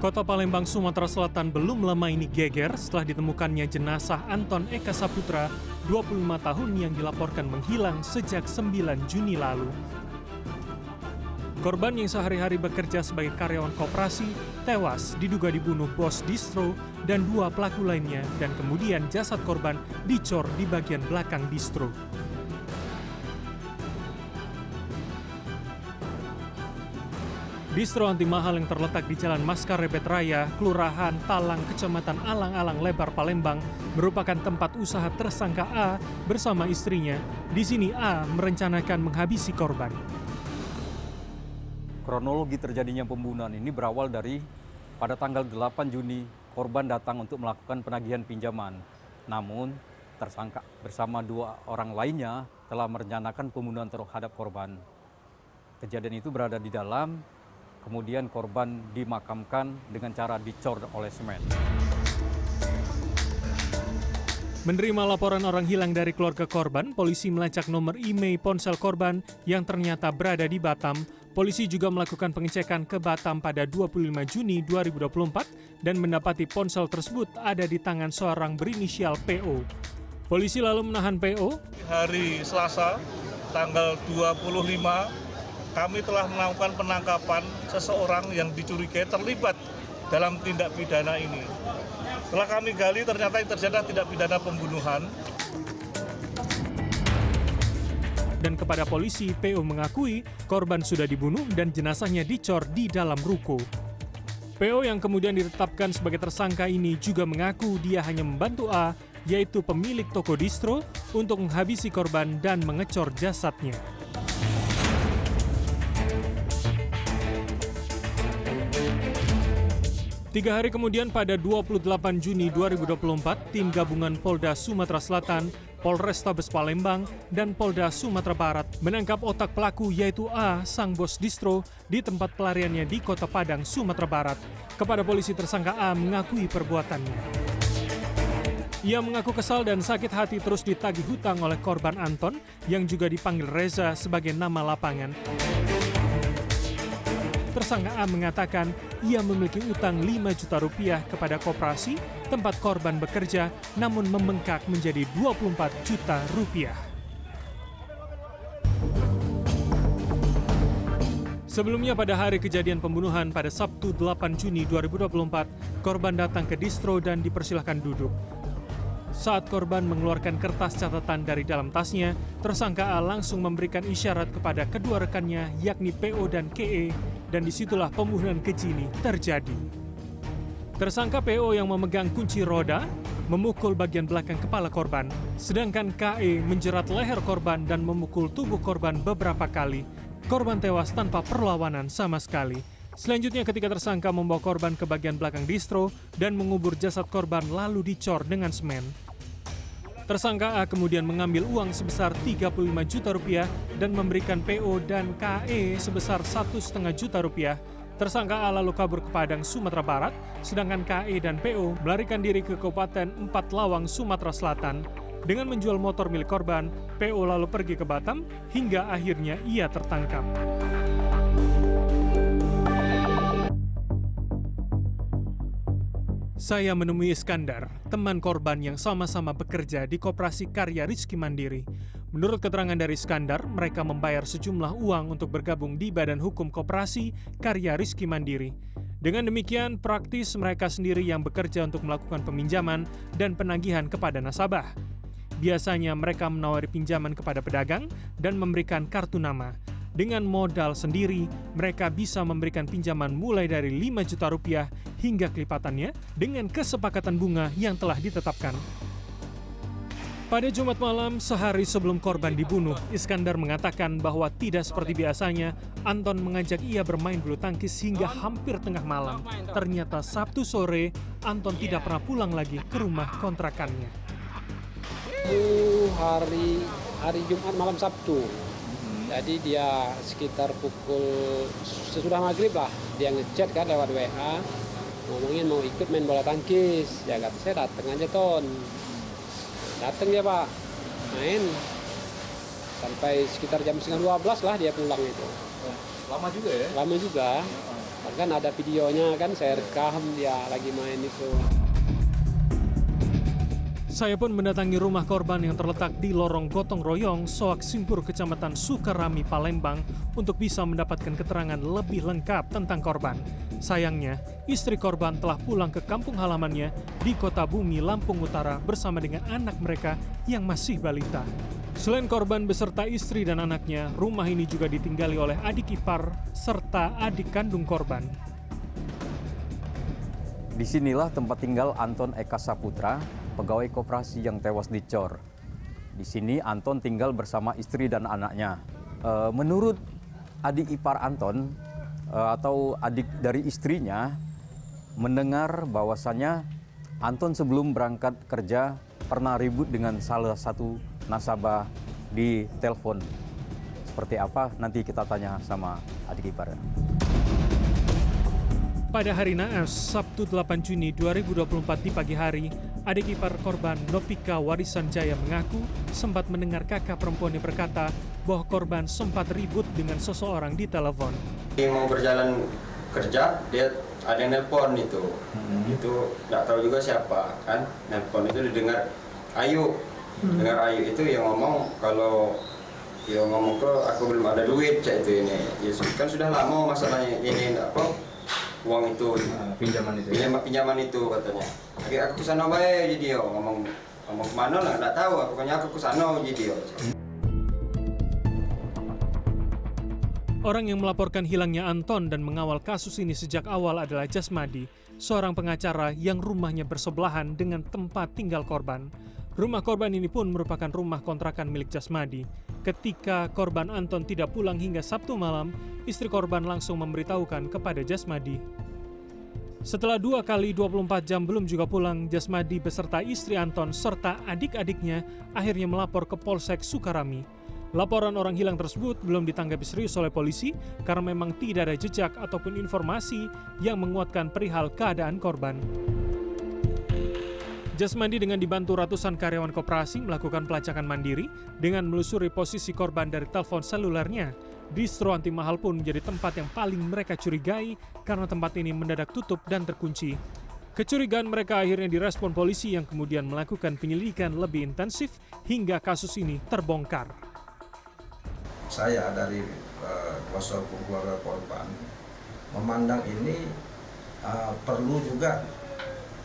Kota Palembang, Sumatera Selatan belum lama ini geger setelah ditemukannya jenazah Anton Eka Saputra, 25 tahun yang dilaporkan menghilang sejak 9 Juni lalu. Korban yang sehari-hari bekerja sebagai karyawan koperasi tewas diduga dibunuh bos distro dan 2 pelaku lainnya, dan kemudian jasad korban dicor di bagian belakang distro. Distro anti mahal yang terletak di Jalan Maskarebet Raya, Kelurahan Talang, Kecamatan Alang-Alang Lebar, Palembang, merupakan tempat usaha tersangka A bersama istrinya. Di sini A merencanakan menghabisi korban. Kronologi terjadinya pembunuhan ini berawal dari pada tanggal 8 Juni korban datang untuk melakukan penagihan pinjaman. Namun tersangka bersama 2 orang lainnya telah merencanakan pembunuhan terhadap korban. Kejadian itu berada di dalam. Kemudian korban dimakamkan dengan cara dicor oleh semen. Menerima laporan orang hilang dari keluarga korban, polisi melacak nomor IMEI ponsel korban yang ternyata berada di Batam. Polisi juga melakukan pengecekan ke Batam pada 25 Juni 2024 dan mendapati ponsel tersebut ada di tangan seorang berinisial PO. Polisi lalu menahan PO. Hari Selasa, tanggal 25, kami telah melakukan penangkapan seseorang yang dicurigai terlibat dalam tindak pidana ini. Setelah kami gali, ternyata yang terjadi tindak pidana pembunuhan. Dan kepada polisi, PO mengakui korban sudah dibunuh dan jenazahnya dicor di dalam ruko. PO yang kemudian ditetapkan sebagai tersangka ini juga mengaku dia hanya membantu A, yaitu pemilik toko distro, untuk menghabisi korban dan mengecor jasadnya. Tiga hari kemudian pada 28 Juni 2024, tim gabungan Polda Sumatera Selatan, Polrestabes Palembang, dan Polda Sumatera Barat menangkap otak pelaku yaitu A, sang bos distro, di tempat pelariannya di Kota Padang, Sumatera Barat. Kepada polisi, tersangka A mengakui perbuatannya. Ia mengaku kesal dan sakit hati terus ditagih hutang oleh korban Anton yang juga dipanggil Reza sebagai nama lapangan. Tersangka A mengatakan ia memiliki utang 5 juta rupiah kepada koperasi tempat korban bekerja, namun membengkak menjadi 24 juta rupiah. Sebelumnya pada hari kejadian pembunuhan pada Sabtu 8 Juni 2024, korban datang ke distro dan dipersilahkan duduk. Saat korban mengeluarkan kertas catatan dari dalam tasnya, tersangka A langsung memberikan isyarat kepada kedua rekannya yakni PO dan KE, dan disitulah pembunuhan keji ini terjadi. Tersangka PO yang memegang kunci roda memukul bagian belakang kepala korban, sedangkan KE menjerat leher korban dan memukul tubuh korban beberapa kali. Korban tewas tanpa perlawanan sama sekali. Selanjutnya ketika tersangka membawa korban ke bagian belakang distro dan mengubur jasad korban lalu dicor dengan semen. Tersangka A kemudian mengambil uang sebesar 35 juta rupiah dan memberikan PO dan KE sebesar 1,5 juta rupiah. Tersangka A lalu kabur ke Padang, Sumatera Barat, sedangkan KE dan PO melarikan diri ke Kabupaten 4 Lawang, Sumatera Selatan. Dengan menjual motor milik korban, PO lalu pergi ke Batam hingga akhirnya ia tertangkap. Saya menemui Iskandar, teman korban yang sama-sama bekerja di Koperasi Karya Rizky Mandiri. Menurut keterangan dari Iskandar, mereka membayar sejumlah uang untuk bergabung di Badan Hukum Koperasi Karya Rizky Mandiri. Dengan demikian, praktis mereka sendiri yang bekerja untuk melakukan peminjaman dan penagihan kepada nasabah. Biasanya mereka menawari pinjaman kepada pedagang dan memberikan kartu nama. Dengan modal sendiri, mereka bisa memberikan pinjaman mulai dari 5 juta rupiah hingga kelipatannya dengan kesepakatan bunga yang telah ditetapkan. Pada Jumat malam, sehari sebelum korban dibunuh, Iskandar mengatakan bahwa tidak seperti biasanya, Anton mengajak ia bermain bulu tangkis hingga hampir tengah malam. Ternyata Sabtu sore, Anton tidak pernah pulang lagi ke rumah kontrakannya. Hari Jumat malam Sabtu. Jadi dia sekitar pukul sesudah maghrib lah, dia ngechat kan lewat WA, ngomongin mau ikut main bola tangkis. Ya kata saya datang aja Ton. Datang ya Pak, main sampai sekitar jam 11:30 lah dia pulang itu. Lama juga ya? Lama juga. Bahkan ada videonya kan, saya rekam dia lagi main itu. Saya pun mendatangi rumah korban yang terletak di lorong Gotong Royong, Soak Simpur, Kecamatan Sukarami, Palembang, untuk bisa mendapatkan keterangan lebih lengkap tentang korban. Sayangnya, istri korban telah pulang ke kampung halamannya di Kota Bumi, Lampung Utara bersama dengan anak mereka yang masih balita. Selain korban beserta istri dan anaknya, rumah ini juga ditinggali oleh adik ipar serta adik kandung korban. Disinilah tempat tinggal Anton Eka Saputra, pegawai koperasi yang tewas dicor. Di sini Anton tinggal bersama istri dan anaknya. Menurut adik ipar Anton atau adik dari istrinya, mendengar bahwasannya Anton sebelum berangkat kerja pernah ribut dengan salah satu nasabah di telepon. Seperti apa? Nanti kita tanya sama adik ipar. Pada hari naas, Sabtu 8 Juni 2024 di pagi hari, adik ipar korban Nopika Warisan Jaya mengaku sempat mendengar kakak perempuannya berkata bahwa korban sempat ribut dengan seseorang di telepon. Dia mau berjalan kerja, dia ada yang nelpon itu. Itu nggak tahu juga siapa kan. Nelpon itu didengar Ayu. Dengar Ayu itu yang ngomong kalau dia ngomong ke aku belum ada duit cak itu ini. Ya, kan sudah lama masalahnya ini apa? Uang itu pinjaman itu katanya. Akhirnya aku kesana bae jadi ngomong kemana lah nggak tahu. Pokoknya aku kesana jadi. Orang yang melaporkan hilangnya Anton dan mengawal kasus ini sejak awal adalah Jasmadi, seorang pengacara yang rumahnya bersebelahan dengan tempat tinggal korban. Rumah korban ini pun merupakan rumah kontrakan milik Jasmadi. Ketika korban Anton tidak pulang hingga Sabtu malam, istri korban langsung memberitahukan kepada Jasmadi. Setelah 2 kali 24 jam belum juga pulang, Jasmadi beserta istri Anton serta adik-adiknya akhirnya melapor ke Polsek Sukarami. Laporan orang hilang tersebut belum ditanggapi serius oleh polisi karena memang tidak ada jejak ataupun informasi yang menguatkan perihal keadaan korban. Jasmadi dengan dibantu ratusan karyawan koperasi melakukan pelacakan mandiri dengan melusuri posisi korban dari telepon selulernya. Distro anti mahal pun menjadi tempat yang paling mereka curigai karena tempat ini mendadak tutup dan terkunci. Kecurigaan mereka akhirnya direspon polisi yang kemudian melakukan penyelidikan lebih intensif hingga kasus ini terbongkar. Saya dari kuasa hukum keluarga korban memandang ini perlu juga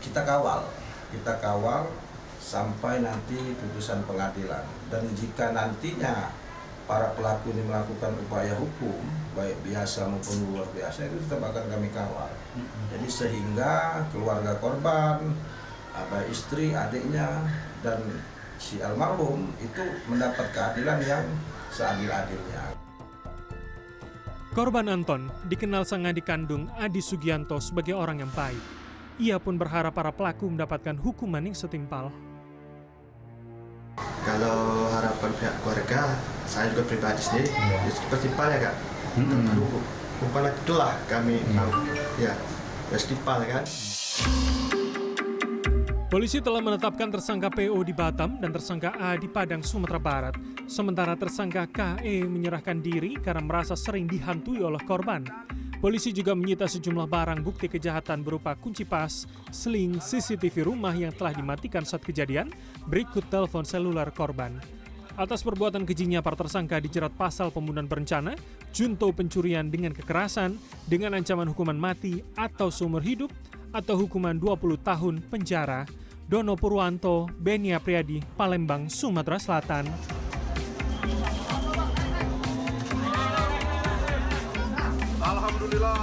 kita kawal sampai nanti putusan pengadilan. Dan jika nantinya para pelaku ini melakukan upaya hukum baik biasa maupun luar biasa, itu tetap akan kami kawal. Jadi sehingga keluarga korban, baik istri, adiknya dan si almarhum itu mendapat keadilan yang seadil-adilnya. Korban Anton dikenal sang adik kandung Adi Sugianto sebagai orang yang baik. Ia pun berharap para pelaku mendapatkan hukuman yang setimpal. Kalau harapan pihak keluarga, saya juga pribadi sendiri, ya setimpal ya Kak. Hukuman itulah kami mau, ya setimpal kan. Polisi telah menetapkan tersangka PO di Batam dan tersangka A di Padang, Sumatera Barat. Sementara tersangka KE menyerahkan diri karena merasa sering dihantui oleh korban. Polisi juga menyita sejumlah barang bukti kejahatan berupa kunci pas, seling, CCTV rumah yang telah dimatikan saat kejadian, berikut telepon seluler korban. Atas perbuatan kejinya, para tersangka dijerat pasal pembunuhan berencana, junto pencurian dengan kekerasan, dengan ancaman hukuman mati atau seumur hidup, atau hukuman 20 tahun penjara. Dono Purwanto, Beni Apriyadi, Palembang, Sumatera Selatan. Alhamdulillah.